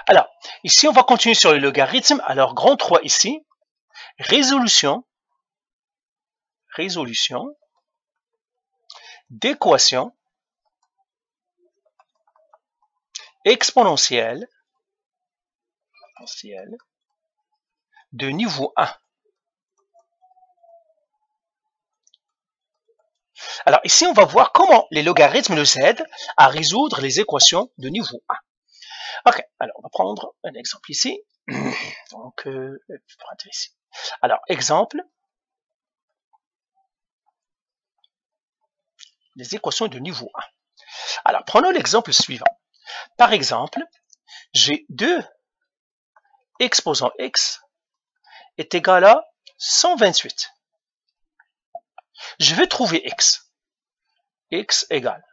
Alors, ici, on va continuer sur le logarithme. Alors, grand 3 ici, résolution d'équation exponentielle de niveau 1. Alors ici, on va voir comment les logarithmes nous aident à résoudre les équations de niveau 1. Ok, alors on va prendre un exemple ici. Donc, ici. Alors, exemple, les équations de niveau 1. Alors, prenons l'exemple suivant. Par exemple, j'ai 2 exposant x est égal à 128. Je vais trouver x. X égale.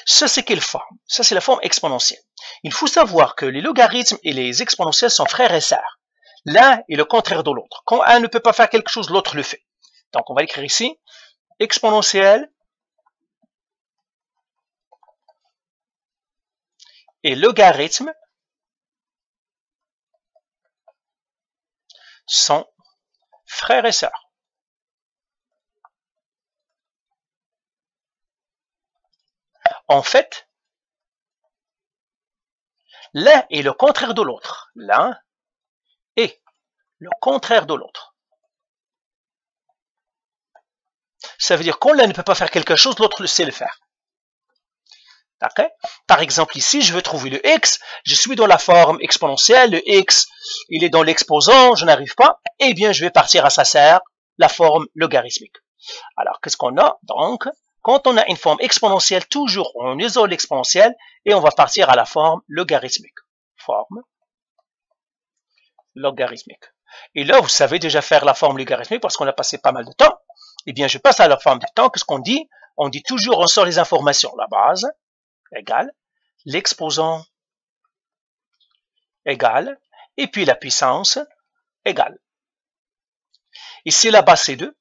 Ça, c'est quelle forme? Ça, c'est la forme exponentielle. Il faut savoir que les logarithmes et les exponentielles sont frères et sœurs. L'un est le contraire de l'autre. Quand un ne peut pas faire quelque chose, l'autre le fait. Donc, on va écrire ici, exponentielle et logarithme sont frères et sœurs. En fait, l'un est le contraire de l'autre. L'un est le contraire de l'autre. Ça veut dire quand l'un ne peut pas faire quelque chose, l'autre sait le faire. Okay? Par exemple, ici, je veux trouver le x, je suis dans la forme exponentielle, le x, il est dans l'exposant, je n'arrive pas, eh bien, je vais partir à sa sœur, la forme logarithmique. Alors, qu'est-ce qu'on a? Donc, quand on a une forme exponentielle, toujours on isole l'exponentielle et on va partir à la forme logarithmique. Forme logarithmique. Et là, vous savez déjà faire la forme logarithmique parce qu'on a passé pas mal de temps. Eh bien, je passe à la forme du temps. Qu'est-ce qu'on dit? On dit toujours, on sort les informations. La base égale l'exposant égale et puis la puissance égale. Ici, la base c'est 2.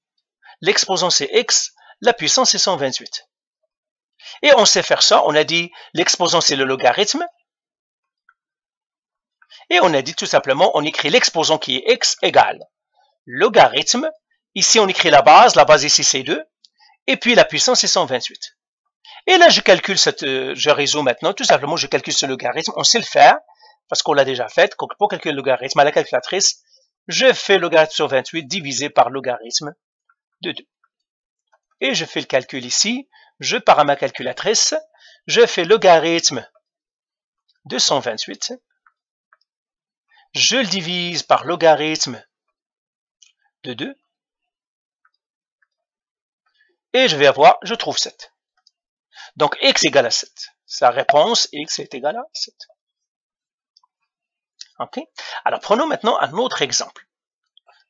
L'exposant c'est x. La puissance c'est 128. Et on sait faire ça. On a dit l'exposant c'est le logarithme. Et on a dit tout simplement, on écrit l'exposant qui est x égale logarithme. Ici, on écrit la base ici c'est 2. Et puis la puissance c'est 128. Et là, je calcule je résous maintenant. Tout simplement, je calcule ce logarithme. On sait le faire parce qu'on l'a déjà fait. Pour calculer le logarithme à la calculatrice, je fais logarithme sur 28 divisé par logarithme de 2. Et je fais le calcul ici. Je pars à ma calculatrice. Je fais logarithme de 128. Je le divise par logarithme de 2. Et je vais avoir, je trouve 7. Donc, x égale à 7. Sa réponse, x est égal à 7. OK? Alors, prenons maintenant un autre exemple.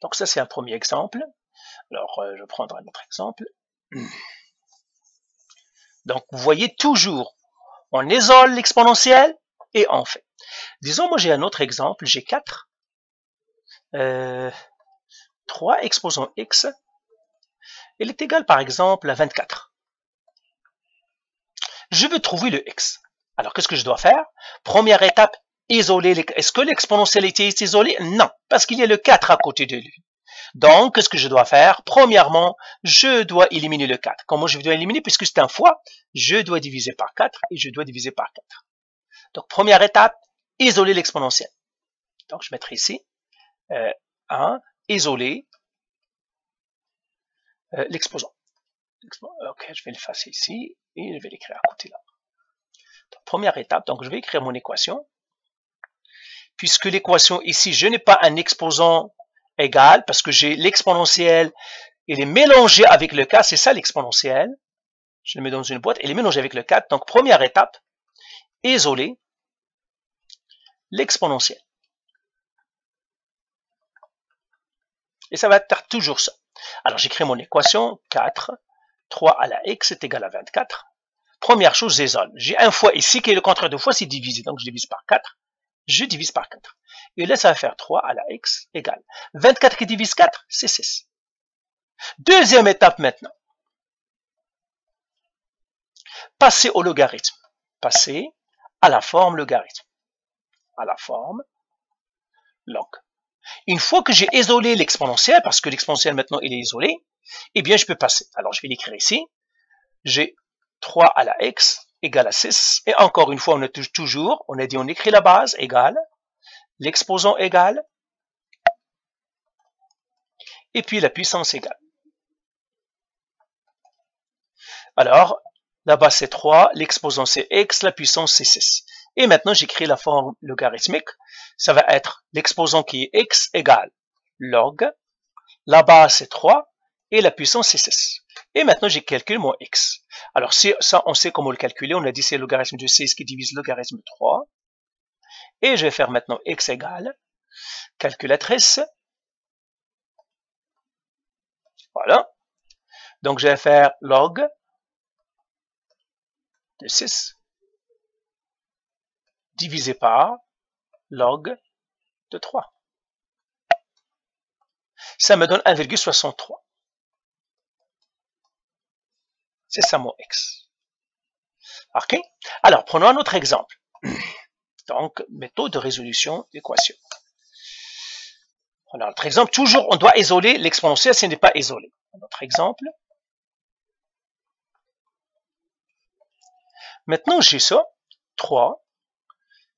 Donc, ça, c'est un premier exemple. Alors, je vais prendre un autre exemple. Donc, vous voyez toujours, on isole l'exponentielle et on fait. Disons, moi, j'ai un autre exemple. J'ai 4. 3 exposant x. Il est égal, par exemple, à 24. Je veux trouver le x. Alors, qu'est-ce que je dois faire? Première étape, isoler. Est-ce que l'exponentialité est isolée? Non, parce qu'il y a le 4 à côté de lui. Donc, qu'est-ce que je dois faire? Premièrement, je dois éliminer le 4. Comment je dois éliminer? Puisque c'est un fois, je dois diviser par 4 et je dois diviser par 4. Donc, première étape, isoler l'exponentielle. Donc, je mettrai ici 1, isoler l'exposant. Ok, je vais le faire ici et je vais l'écrire à côté là. Donc, première étape, donc je vais écrire mon équation. Puisque l'équation ici, je n'ai pas un exposant égal, parce que j'ai l'exponentielle, il est mélangé avec le 4, c'est ça l'exponentielle. Je le mets dans une boîte, il est mélangé avec le 4. Donc, première étape, isoler l'exponentielle. Et ça va être toujours ça. Alors, j'écris mon équation, 4, 3 à la x est égal à 24. Première chose, j'isole. J'ai un fois ici qui est le contraire de fois, c'est divisé. Donc, je divise par 4. Je divise par 4. Et là, ça va faire 3 à la x égale. 24 qui divise 4, c'est 6. Deuxième étape maintenant. Passer au logarithme. Passer à la forme logarithme. à la forme log. Une fois que j'ai isolé l'exponentielle, parce que l'exponentielle maintenant il est isolé, eh bien je peux passer. Alors je vais l'écrire ici. J'ai 3 à la x égale à 6. Et encore une fois, on a toujours, on a dit on écrit la base égale, l'exposant égale, et puis la puissance égale. Alors, la base c'est 3, l'exposant c'est x, la puissance c'est 6. Et maintenant j'écris la forme logarithmique. Ça va être l'exposant qui est x égale log, la base c'est 3, et la puissance c'est 6. Et maintenant j'ai calculé mon x. Alors si ça on sait comment le calculer, on a dit c'est le logarithme de 6 qui divise le logarithme de 3. Et je vais faire maintenant x égale, calculatrice. Voilà. Donc je vais faire log de 6 divisé par log de 3. Ça me donne 1,63. C'est ça mon x. OK? Alors, prenons un autre exemple. Donc, méthode de résolution d'équation. Alors, notre exemple, toujours, on doit isoler l'exponentielle si elle n'est pas isolée. Notre exemple. Maintenant, j'ai ça. 3,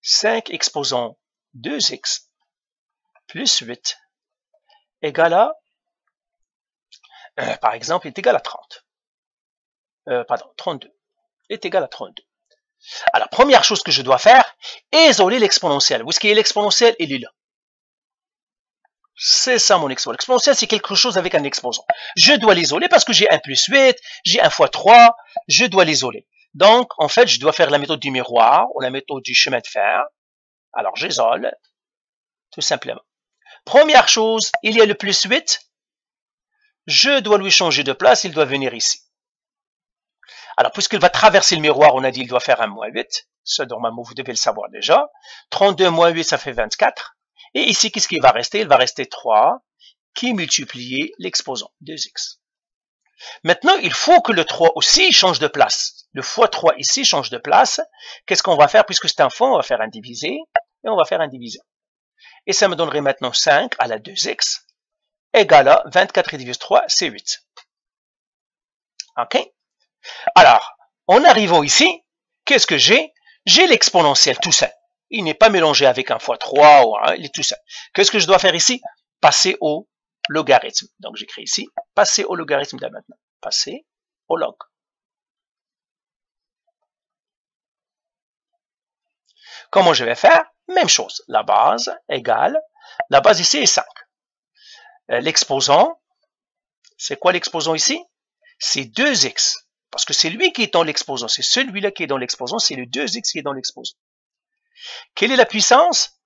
5 exposant 2x plus 8 égale à, par exemple, est égal à 30. Pardon, 32. Est égal à 32. Alors, première chose que je dois faire, isoler l'exponentielle. Où est-ce qu'il est l'exponentielle? Il est là. C'est ça mon exposant. L'exponentielle, c'est quelque chose avec un exposant. Je dois l'isoler parce que j'ai 1 plus 8, j'ai 1 fois 3, je dois l'isoler. Donc, en fait, je dois faire la méthode du miroir ou la méthode du chemin de fer. Alors, j'isole, tout simplement. Première chose, il y a le plus 8. Je dois lui changer de place, il doit venir ici. Alors, puisqu'il va traverser le miroir, on a dit qu'il doit faire un moins 8. Ça, normalement, vous devez le savoir déjà. 32 moins 8, ça fait 24. Et ici, qu'est-ce qu'il va rester? Il va rester 3 qui multiplie l'exposant, 2x. Maintenant, il faut que le 3 aussi change de place. Le fois 3 ici change de place. Qu'est-ce qu'on va faire? Puisque c'est un fond, on va faire un divisé. Et on va faire un divisé. Et ça me donnerait maintenant 5 à la 2x égale à 24 divise 3, c'est 8. OK? Alors, en arrivant ici, qu'est-ce que j'ai? J'ai l'exponentiel tout seul. Il n'est pas mélangé avec un fois 3, ou un, il est tout seul. Qu'est-ce que je dois faire ici? Passer au logarithme. Donc j'écris ici, passer au logarithme de maintenant. Passer au log. Comment je vais faire? Même chose. La base égale, la base ici est 5. L'exposant, c'est quoi l'exposant ici? C'est 2x. Parce que c'est lui qui est dans l'exposant. C'est celui-là qui est dans l'exposant. C'est le 2x qui est dans l'exposant. Quelle est la puissance?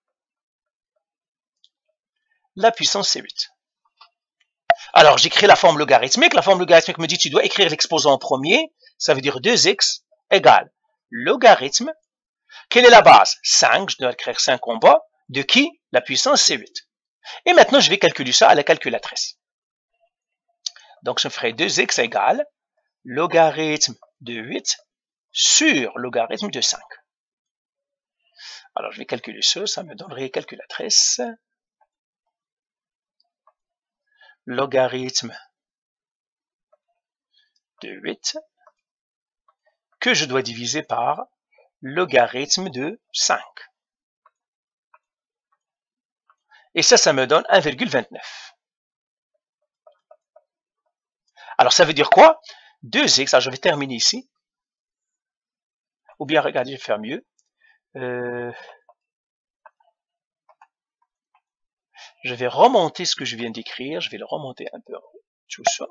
La puissance, c'est 8. Alors, j'écris la forme logarithmique. La forme logarithmique me dit tu dois écrire l'exposant en premier. Ça veut dire 2x égale logarithme. Quelle est la base? 5. Je dois écrire 5 en bas. De qui? La puissance, c'est 8. Et maintenant, je vais calculer ça à la calculatrice. Donc, je ferai 2x égale logarithme de 8 sur logarithme de 5. Alors, je vais calculer ça. Ça me donnerait calculatrice. Logarithme de 8 que je dois diviser par logarithme de 5. Et ça me donne 1,29. Alors, ça veut dire quoi? 2x, alors je vais terminer ici. Ou bien, regardez, je vais faire mieux. Je vais remonter ce que je viens d'écrire. Je vais le remonter un peu, tout ça.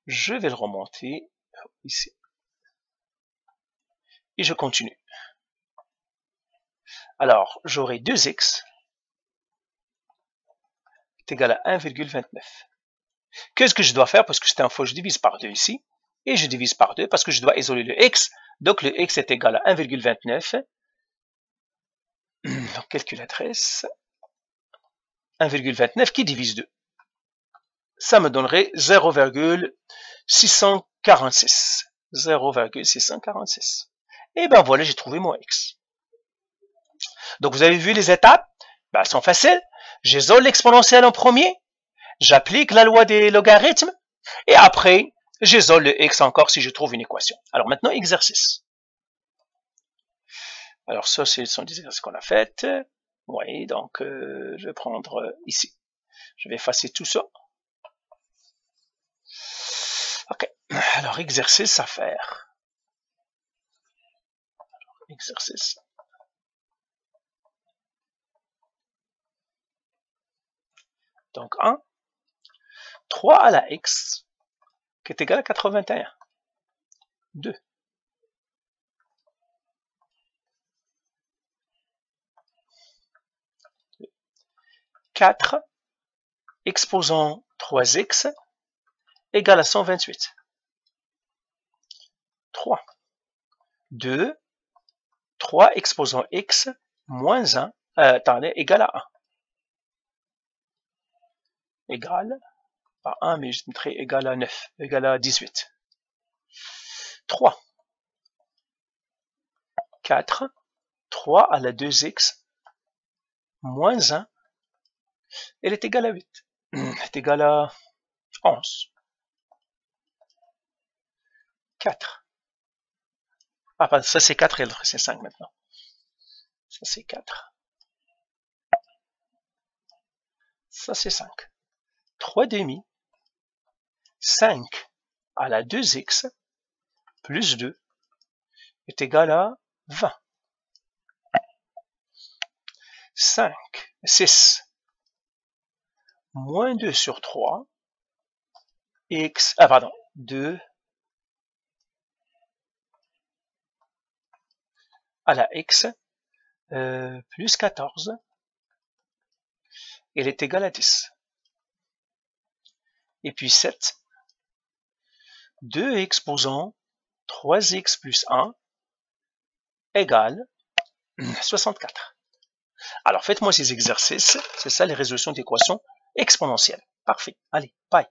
Je vais le remonter ici. Et je continue. Alors, j'aurai 2x est égal à 1,29. Qu'est-ce que je dois faire? Parce que c'est un fois, je divise par 2 ici. Et je divise par 2 parce que je dois isoler le x. Donc, le x est égal à 1,29. Donc, calculatrice. 1,29 qui divise 2. Ça me donnerait 0,646. 0,646. Et ben voilà, j'ai trouvé mon x. Donc vous avez vu les étapes, ben, elles sont faciles. J'isole l'exponentielle en premier, j'applique la loi des logarithmes, et après, j'isole le x encore si je trouve une équation. Alors maintenant, exercice. Alors ça, ce sont des exercices qu'on a fait. Oui, donc je vais prendre ici. Je vais effacer tout ça. Ok, alors exercice à faire. Alors, exercice. Donc 1, 3 à la x, qui est égal à 81. 2. 4, exposant 3x, égale à 128. 3. 2, 3 exposant x moins 1, égal à 1. Égal à 1, mais je mettrai égal à 9, égal à 18. 3. 4, 3 à la 2x moins 1, elle est égale à 8. Elle est égale à 11. 4. Ah, pardon, ça c'est 4 et l'autre c'est 5 maintenant. Ça c'est 4. Ça c'est 5. 3 demi. 5 à la 2x plus 2 est égal à 20. 5, 6, moins 2 sur 3, x, 2 à la x plus 14, elle est égale à 10. Et puis 7, 2 exposant 3x plus 1 égale 64. Alors faites-moi ces exercices, c'est ça les résolutions d'équations exponentielles. Parfait, allez, bye.